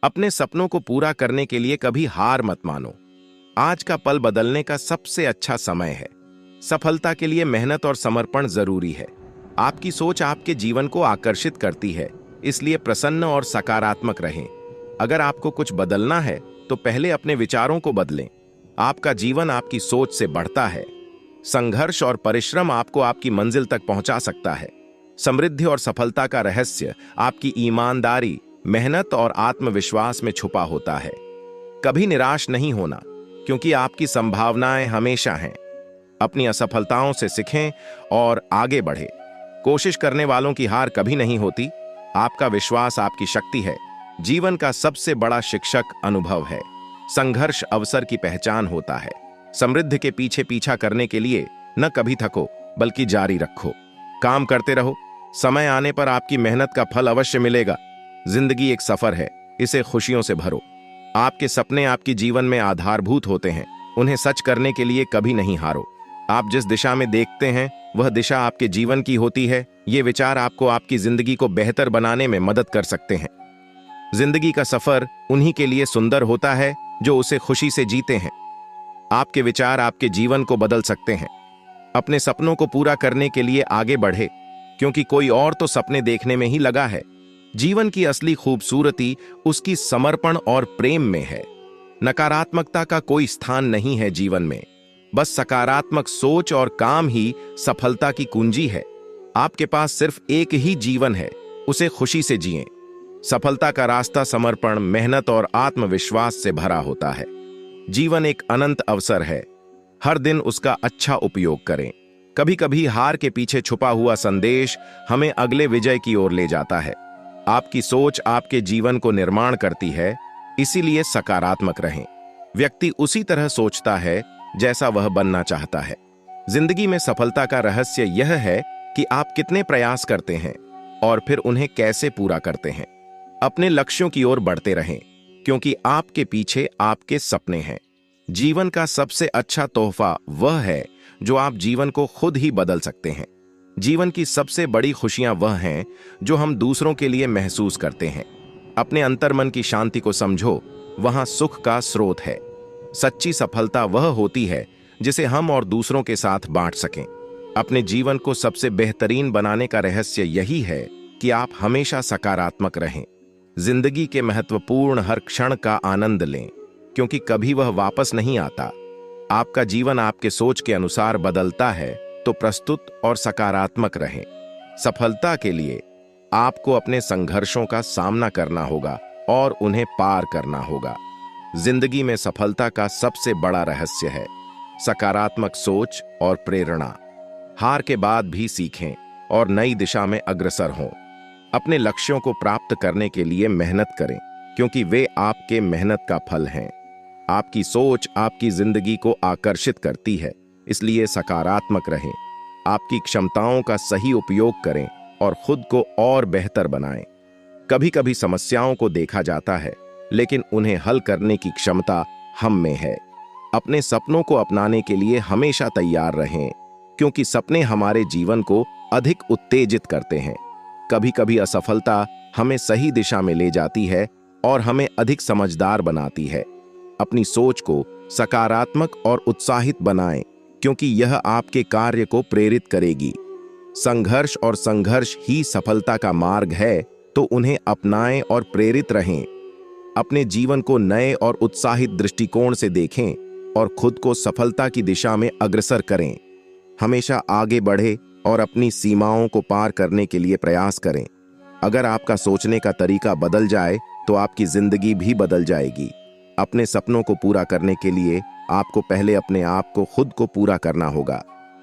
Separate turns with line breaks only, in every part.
अपने सपनों को पूरा करने के लिए कभी हार मत मानो। आज का पल बदलने का सबसे अच्छा समय है। सफलता के लिए मेहनत और समर्पण जरूरी है। आपकी सोच आपके जीवन को आकर्षित करती है, इसलिए प्रसन्न और सकारात्मक रहें। अगर आपको कुछ बदलना है तो पहले अपने विचारों को बदलें। आपका जीवन आपकी सोच से बढ़ता है। संघर्ष और परिश्रम आपको आपकी मंजिल तक पहुंचा सकता है। समृद्धि और सफलता का रहस्य आपकी ईमानदारी, मेहनत और आत्मविश्वास में छुपा होता है। कभी निराश नहीं होना, क्योंकि आपकी संभावनाएं हमेशा हैं। अपनी असफलताओं से सीखें और आगे बढ़ें। कोशिश करने वालों की हार कभी नहीं होती। आपका विश्वास आपकी शक्ति है। जीवन का सबसे बड़ा शिक्षक अनुभव है। संघर्ष अवसर की पहचान होता है। समृद्धि के पीछे पीछा करने के लिए न कभी थको, बल्कि जारी रखो। काम करते रहो। समय आने पर आपकी मेहनत का फल अवश्य मिलेगा। जिंदगी एक सफर है, इसे खुशियों से भरो। आपके सपने आपकी जीवन में आधारभूत होते हैं। उन्हें सच करने के लिए कभी नहीं हारो। आप जिस दिशा में देखते हैं वह दिशा आपके जीवन की होती है। ये विचार आपको आपकी जिंदगी को बेहतर बनाने में मदद कर सकते हैं। जिंदगी का सफर उन्हीं के लिए सुंदर होता है जो उसे खुशी से जीते हैं। आपके विचार आपके जीवन को बदल सकते हैं। अपने सपनों को पूरा करने के लिए आगे बढ़े, क्योंकि कोई और तो सपने देखने में ही लगा है। जीवन की असली खूबसूरती उसकी समर्पण और प्रेम में है। नकारात्मकता का कोई स्थान नहीं है जीवन में। बस सकारात्मक सोच और काम ही सफलता की कुंजी है। आपके पास सिर्फ एक ही जीवन है, उसे खुशी से जिएं। सफलता का रास्ता समर्पण, मेहनत और आत्मविश्वास से भरा होता है। जीवन एक अनंत अवसर है। हर दिन उसका अच्छा उपयोग करें। कभी कभी हार के पीछे छुपा हुआ संदेश हमें अगले विजय की ओर ले जाता है। आपकी सोच आपके जीवन को निर्माण करती है, इसीलिए सकारात्मक रहें। व्यक्ति उसी तरह सोचता है जैसा वह बनना चाहता है। जिंदगी में सफलता का रहस्य यह है कि आप कितने प्रयास करते हैं और फिर उन्हें कैसे पूरा करते हैं। अपने लक्ष्यों की ओर बढ़ते रहें, क्योंकि आपके पीछे आपके सपने हैं। जीवन का सबसे अच्छा तोहफा वह है जो आप जीवन को खुद ही बदल सकते हैं। जीवन की सबसे बड़ी खुशियां वह हैं जो हम दूसरों के लिए महसूस करते हैं। अपने अंतर्मन की शांति को समझो, वहां सुख का स्रोत है। सच्ची सफलता वह होती है जिसे हम और दूसरों के साथ बांट सकें। अपने जीवन को सबसे बेहतरीन बनाने का रहस्य यही है कि आप हमेशा सकारात्मक रहें। जिंदगी के महत्वपूर्ण हर क्षण का आनंद लें, क्योंकि कभी वह वापस नहीं आता। आपका जीवन आपके सोच के अनुसार बदलता है, तो प्रस्तुत और सकारात्मक रहें। सफलता के लिए आपको अपने संघर्षों का सामना करना होगा और उन्हें पार करना होगा। जिंदगी में सफलता का सबसे बड़ा रहस्य है सकारात्मक सोच और प्रेरणा। हार के बाद भी सीखें और नई दिशा में अग्रसर हों। अपने लक्ष्यों को प्राप्त करने के लिए मेहनत करें, क्योंकि वे आपके मेहनत का फल हैं। आपकी सोच आपकी जिंदगी को आकर्षित करती है, इसलिए सकारात्मक रहें। आपकी क्षमताओं का सही उपयोग करें और खुद को और बेहतर बनाएं। कभी कभी समस्याओं को देखा जाता है, लेकिन उन्हें हल करने की क्षमता हम में है। अपने सपनों को अपनाने के लिए हमेशा तैयार रहें, क्योंकि सपने हमारे जीवन को अधिक उत्तेजित करते हैं। कभी कभी असफलता हमें सही दिशा में ले जाती है और हमें अधिक समझदार बनाती है। अपनी सोच को सकारात्मक और उत्साहित बनाएं, क्योंकि यह आपके कार्य को प्रेरित करेगी। संघर्ष और संघर्ष ही सफलता का मार्ग है, तो उन्हें अपनाएं और प्रेरित रहें। अपने जीवन को नए और उत्साहित दृष्टिकोण से देखें और खुद को सफलता की दिशा में अग्रसर करें। हमेशा आगे बढ़े और अपनी सीमाओं को पार करने के लिए प्रयास करें। अगर आपका सोचने का तरीका बदल जाए तो आपकी जिंदगी भी बदल जाएगी। अपने सपनों को पूरा करने के लिए आपको पहले अपने आप को खुद को पूरा करना होगा।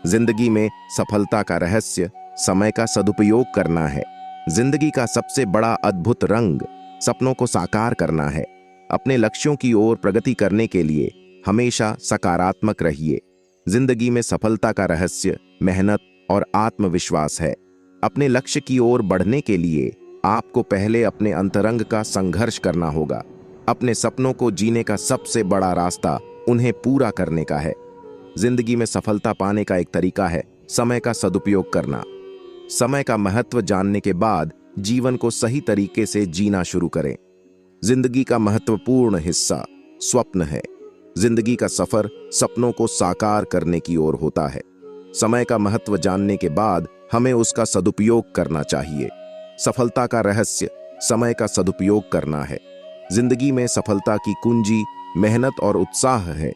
जिंदगी में सफलता का रहस्य समय का सदुपयोग करना है। जिंदगी का सबसे बड़ा अद्भुत रंग सपनों को साकार करना है। अपने लक्ष्यों की ओर प्रगति करने के लिए हमेशा सकारात्मक रहिए। जिंदगी में सफलता का रहस्य मेहनत और आत्मविश्वास है। अपने लक्ष्य की ओर बढ़ने के लिए आपको पहले अपने अंतरंग का संघर्ष करना होगा। अपने सपनों को जीने का सबसे बड़ा रास्ता उन्हें पूरा करने का है। जिंदगी में सफलता पाने का एक तरीका है समय का सदुपयोग करना। समय का महत्व जानने के बाद जीवन को सही तरीके से जीना शुरू करें। जिंदगी का महत्वपूर्ण हिस्सा स्वप्न है। जिंदगी का सफर सपनों को साकार करने की ओर होता है। समय का महत्व जानने के बाद हमें उसका सदुपयोग करना चाहिए। सफलता का रहस्य समय का सदुपयोग करना है। जिंदगी में सफलता की कुंजी मेहनत और उत्साह है।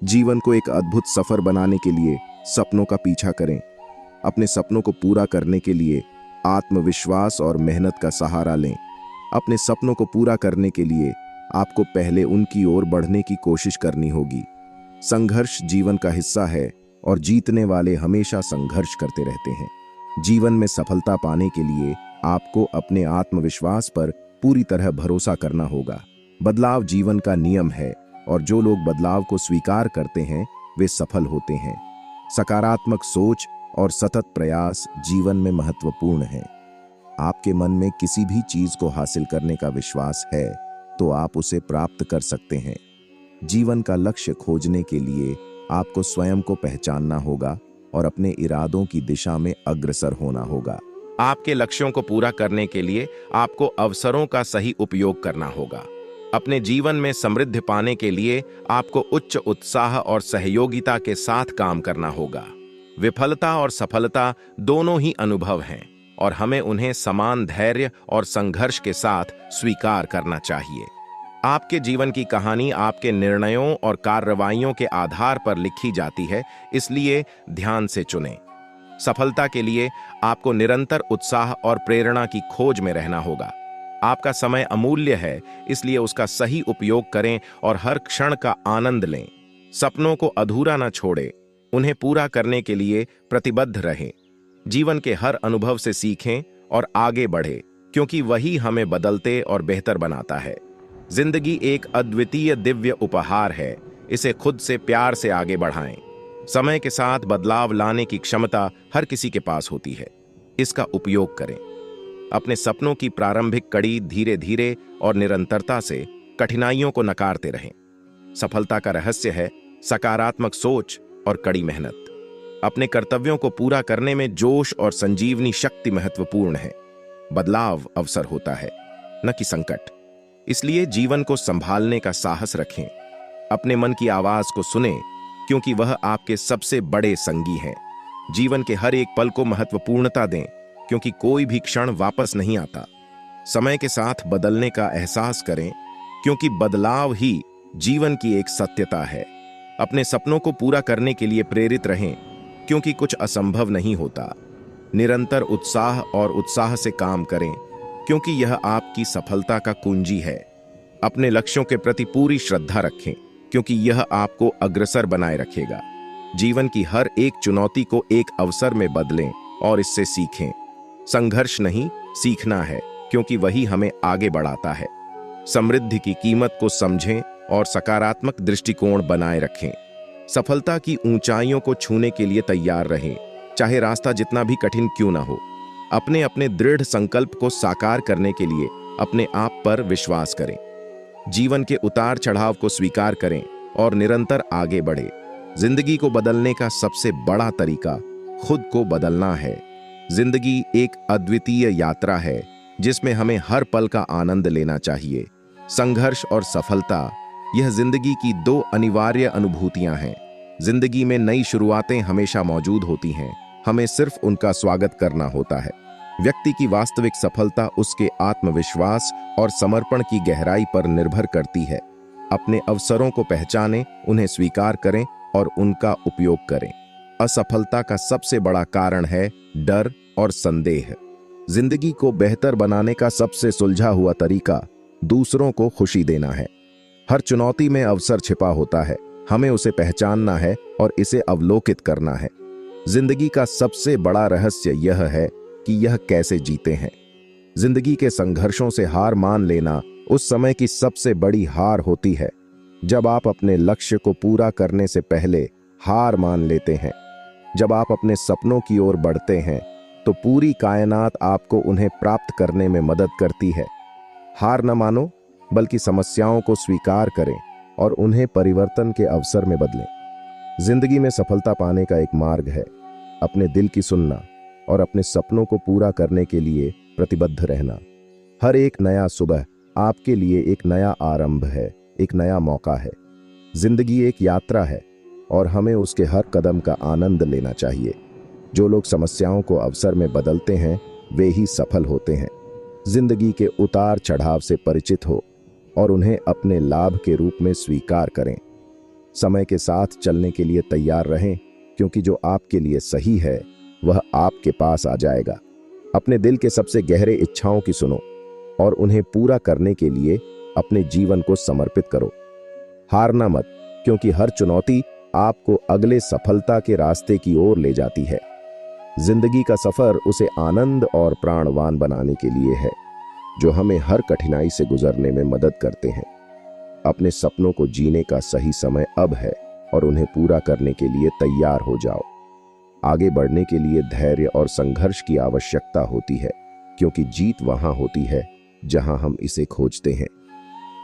जीवन को एक अद्भुत सफर बनाने के लिए सपनों का पीछा करें। अपने सपनों को पूरा करने के लिए आत्मविश्वास और मेहनत का सहारा लें। अपने सपनों को पूरा करने के लिए आपको पहले उनकी ओर बढ़ने की कोशिश करनी होगी। संघर्ष जीवन का हिस्सा है और जीतने वाले हमेशा संघर्ष करते रहते हैं। जीवन में सफलता पाने के लिए आपको अपने आत्मविश्वास पर पूरी तरह भरोसा करना होगा। बदलाव जीवन का नियम है और जो लोग बदलाव को स्वीकार करते हैं वे सफल होते हैं। सकारात्मक सोच और सतत प्रयास जीवन में महत्वपूर्ण है। आपके मन में किसी भी चीज को हासिल करने का विश्वास है तो आप उसे प्राप्त कर सकते हैं। जीवन का लक्ष्य खोजने के लिए आपको स्वयं को पहचानना होगा और अपने इरादों की दिशा में अग्रसर होना होगा। आपके लक्ष्यों को पूरा करने के लिए आपको अवसरों का सही उपयोग करना होगा। अपने जीवन में समृद्धि पाने के लिए आपको उच्च उत्साह और सहयोगिता के साथ काम करना होगा। विफलता और सफलता दोनों ही अनुभव हैं और हमें उन्हें समान धैर्य और संघर्ष के साथ स्वीकार करना चाहिए। आपके जीवन की कहानी आपके निर्णयों और कार्रवाइयों के आधार पर लिखी जाती है, इसलिए ध्यान से चुनें। सफलता के लिए आपको निरंतर उत्साह और प्रेरणा की खोज में रहना होगा। आपका समय अमूल्य है, इसलिए उसका सही उपयोग करें और हर क्षण का आनंद लें। सपनों को अधूरा न छोड़ें, उन्हें पूरा करने के लिए प्रतिबद्ध रहें। जीवन के हर अनुभव से सीखें और आगे बढ़ें, क्योंकि वही हमें बदलते और बेहतर बनाता है। जिंदगी एक अद्वितीय दिव्य उपहार है, इसे खुद से प्यार से आगे बढ़ाएं। समय के साथ बदलाव लाने की क्षमता हर किसी के पास होती है, इसका उपयोग करें। अपने सपनों की प्रारंभिक कड़ी धीरे धीरे और निरंतरता से कठिनाइयों को नकारते रहें। सफलता का रहस्य है सकारात्मक सोच और कड़ी मेहनत। अपने कर्तव्यों को पूरा करने में जोश और संजीवनी शक्ति महत्वपूर्ण है। बदलाव अवसर होता है, न कि संकट। इसलिए जीवन को संभालने का साहस रखें। अपने मन की आवाज को सुनें, क्योंकि वह आपके सबसे बड़े संगी हैं। जीवन के हर एक पल को महत्वपूर्णता दें, क्योंकि कोई भी क्षण वापस नहीं आता। समय के साथ बदलने का एहसास करें, क्योंकि बदलाव ही जीवन की एक सत्यता है। अपने सपनों को पूरा करने के लिए प्रेरित रहें, क्योंकि कुछ असंभव नहीं होता। निरंतर उत्साह और उत्साह से काम करें, क्योंकि यह आपकी सफलता का कुंजी है। अपने लक्ष्यों के प्रति पूरी श्रद्धा रखें, क्योंकि यह आपको अग्रसर बनाए रखेगा। जीवन की हर एक चुनौती को एक अवसर में बदलें और इससे सीखें। संघर्ष नहीं, सीखना है, क्योंकि वही हमें आगे बढ़ाता है। समृद्धि की कीमत को समझें और सकारात्मक दृष्टिकोण बनाए रखें। सफलता की ऊंचाइयों को छूने के लिए तैयार रहें, चाहे रास्ता जितना भी कठिन क्यों ना हो। अपने अपने दृढ़ संकल्प को साकार करने के लिए अपने आप पर विश्वास करें। जीवन के उतार चढ़ाव को स्वीकार करें और निरंतर आगे बढ़ें। जिंदगी को बदलने का सबसे बड़ा तरीका खुद को बदलना है। जिंदगी एक अद्वितीय यात्रा है, जिसमें हमें हर पल का आनंद लेना चाहिए। संघर्ष और सफलता, यह जिंदगी की दो अनिवार्य अनुभूतियां हैं। जिंदगी में नई शुरुआतें हमेशा मौजूद होती हैं, हमें सिर्फ उनका स्वागत करना होता है। व्यक्ति की वास्तविक सफलता उसके आत्मविश्वास और समर्पण की गहराई पर निर्भर करती है। अपने अवसरों को पहचानें, उन्हें स्वीकार करें और उनका उपयोग करें। असफलता का सबसे बड़ा कारण है डर और संदेह। जिंदगी को बेहतर बनाने का सबसे सुलझा हुआ तरीका दूसरों को खुशी देना है। हर चुनौती में अवसर छिपा होता है, हमें उसे पहचानना है और इसे अवलोकित करना है। जिंदगी का सबसे बड़ा रहस्य यह है कि यह कैसे जीते हैं। जिंदगी के संघर्षों से हार मान लेना उस समय की सबसे बड़ी हार होती है, जब आप अपने लक्ष्य को पूरा करने से पहले हार मान लेते हैं। जब आप अपने सपनों की ओर बढ़ते हैं तो पूरी कायनात आपको उन्हें प्राप्त करने में मदद करती है। हार न मानो, बल्कि समस्याओं को स्वीकार करें और उन्हें परिवर्तन के अवसर में बदलें। जिंदगी में सफलता पाने का एक मार्ग है अपने दिल की सुनना और अपने सपनों को पूरा करने के लिए प्रतिबद्ध रहना। हर एक नया सुबह आपके लिए एक नया आरंभ है, एक नया मौका है। जिंदगी एक यात्रा है और हमें उसके हर कदम का आनंद लेना चाहिए। जो लोग समस्याओं को अवसर में बदलते हैं वे ही सफल होते हैं। जिंदगी के उतार चढ़ाव से परिचित हो और उन्हें अपने लाभ के रूप में स्वीकार करें। समय के साथ चलने के लिए तैयार रहें, क्योंकि जो आपके लिए सही है वह आपके पास आ जाएगा। अपने दिल के सबसे गहरे इच्छाओं की सुनो और उन्हें पूरा करने के लिए अपने जीवन को समर्पित करो। हारना मत, क्योंकि हर चुनौती आपको अगले सफलता के रास्ते की ओर ले जाती है। जिंदगी का सफर उसे आनंद और प्राणवान बनाने के लिए है, जो हमें हर कठिनाई से गुजरने में मदद करते हैं। अपने सपनों को जीने का सही समय अब है और उन्हें पूरा करने के लिए तैयार हो जाओ। आगे बढ़ने के लिए धैर्य और संघर्ष की आवश्यकता होती है, क्योंकि जीत वहां होती है जहां हम इसे खोजते हैं।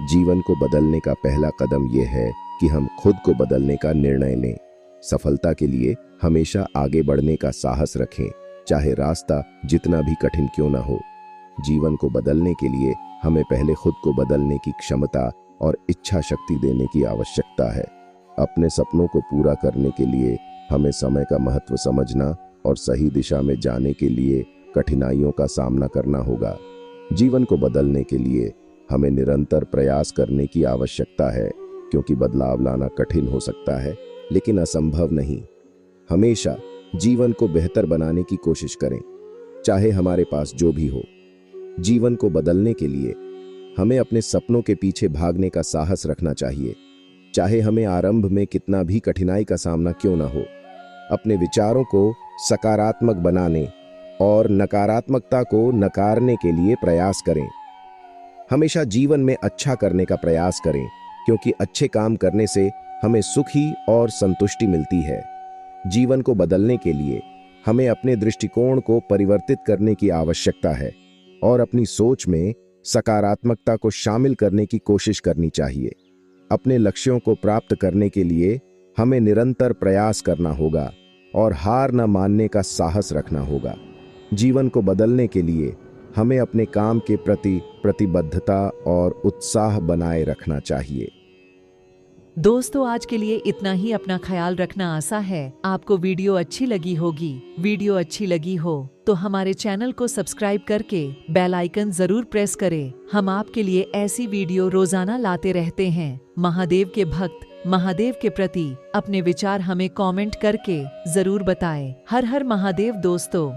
जीवन को बदलने का पहला कदम यह है कि हम खुद को बदलने का निर्णय लें। सफलता के लिए हमेशा आगे बढ़ने का साहस रखें, चाहे रास्ता जितना भी कठिन क्यों ना हो। जीवन को बदलने के लिए हमें पहले खुद को बदलने की क्षमता और इच्छा शक्ति देने की आवश्यकता है। अपने सपनों को पूरा करने के लिए हमें समय का महत्व समझना और सही दिशा में जाने के लिए कठिनाइयों का सामना करना होगा। जीवन को बदलने के लिए हमें निरंतर प्रयास करने की आवश्यकता है, क्योंकि बदलाव लाना कठिन हो सकता है लेकिन असंभव नहीं। हमेशा जीवन को बेहतर बनाने की कोशिश करें, चाहे हमारे पास जो भी हो। जीवन को बदलने के लिए हमें अपने सपनों के पीछे भागने का साहस रखना चाहिए, चाहे हमें आरंभ में कितना भी कठिनाई का सामना क्यों ना हो। अपने विचारों को सकारात्मक बनाने और नकारात्मकता को नकारने के लिए प्रयास करें। हमेशा जीवन में अच्छा करने का प्रयास करें, क्योंकि अच्छे काम करने से हमें सुखी और संतुष्टि मिलती है। जीवन को बदलने के लिए हमें अपने दृष्टिकोण को परिवर्तित करने की आवश्यकता है और अपनी सोच में सकारात्मकता को शामिल करने की कोशिश करनी चाहिए। अपने लक्ष्यों को प्राप्त करने के लिए हमें निरंतर प्रयास करना होगा और हार न मानने का साहस रखना होगा। जीवन को बदलने के लिए हमें अपने काम के प्रति प्रतिबद्धता और उत्साह बनाए रखना चाहिए।
दोस्तों, आज के लिए इतना ही। अपना ख्याल रखना आशा है आपको वीडियो अच्छी लगी होगी। वीडियो अच्छी लगी हो तो हमारे चैनल को सब्सक्राइब करके बेल आइकन जरूर प्रेस करें। हम आपके लिए ऐसी वीडियो रोजाना लाते रहते हैं। महादेव के भक्त महादेव के प्रति अपने विचार हमें कमेंट करके जरूर बताएं। हर हर महादेव दोस्तों।